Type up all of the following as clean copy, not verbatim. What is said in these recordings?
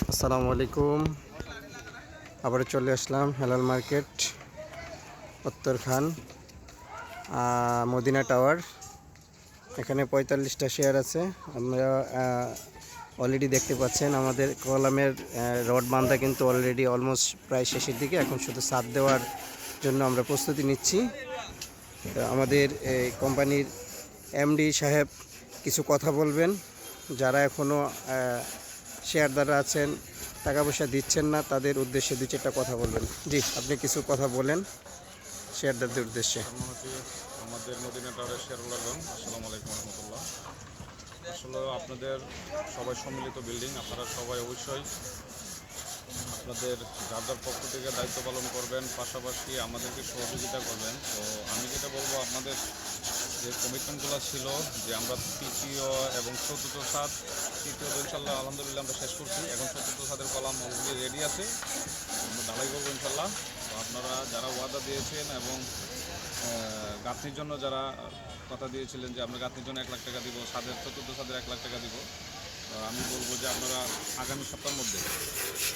আসসালামু আলাইকুম। আবার চলে আসলাম হেলাল মার্কেট, উত্তরখান, মদিনা টাওয়ার। এখানে 45টা শেয়ার আছে। আমরা অলরেডি দেখতে পাচ্ছেন আমাদের কলামের রড বাঁধা কিন্তু অলরেডি অলমোস্ট প্রায় শেষের দিকে। এখন শুধু ছাদ দেওয়ার জন্য আমরা প্রস্তুতি নিচ্ছি। তো আমাদের কোম্পানির এমডি সাহেব কিছু কথা বলবেন। যারা এখনও শেয়ারদাররা আছেন, টাকা পয়সা দিচ্ছেন না, তাদের উদ্দেশ্যে দু চারটা কথা বলবেন। জি, আপনি কিছু কথা বলেন শেয়ারদারদের উদ্দেশ্যে। আমাদের মদিনা টাওয়ারের শেয়ারহোল্ডারগণ, আসসালামু আলাইকুম রহমতুল্লাহ। আসলে আপনাদের সবাই সম্মিলিত বিল্ডিং, আপনারা সবাই অবশ্যই আপনাদের যার যার পক্ষ থেকে দায়িত্ব পালন করবেন, পাশাপাশি আমাদেরকে সহযোগিতা করবেন। তো আমি যেটা বলবো, আপনাদের যে কমিটমেন্টগুলো ছিল যে আমরা তৃতীয় এবং চতুর্থ ছাদ, তৃতীয় ইনশাল্লাহ আলহামদুলিল্লাহ আমরা শেষ করছি। এখন চতুর্থ ছাদের কলাম অলরেডি রেডি আছে, আমরা ঢালাই করবো ইনশাল্লাহ। তো আপনারা যারা ওয়াদা দিয়েছেন এবং গাঁথনির জন্য যারা কথা দিয়েছিলেন যে আমরা গাঁথনির জন্য 1 লাখ টাকা দিব, ছাদের চতুর্থ ছাদের 1 লাখ টাকা দিব, আমি বলবো যে আপনারা আগামী সপ্তাহের মধ্যে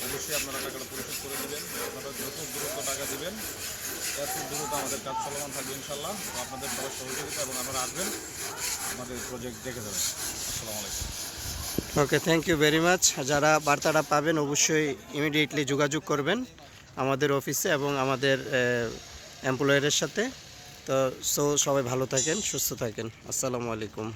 অবশ্যই আপনারা টাকাটা পরিশোধ করে দেবেন। আপনারা যত দ্রুত টাকা দেবেন এত দ্রুত আমাদের কাজ চলমান থাকবে ইনশাল্লাহ। তো আপনাদের সবার সহযোগিতা এবং আপনারা আসবেন, আমাদের প্রজেক্ট দেখে যাবেন। আসসালামু আলাইকুম। ওকে, থ্যাংক ইউ ভেরি মাচ। যারা বার্তাটা পাবেন অবশ্যই ইমিডিয়েটলি যোগাযোগ করবেন আমাদের অফিসে এবং আমাদের এমপ্লয়ারের সাথে। তো সবাই ভালো থাকেন, সুস্থ থাকেন। আসসালামু আলাইকুম।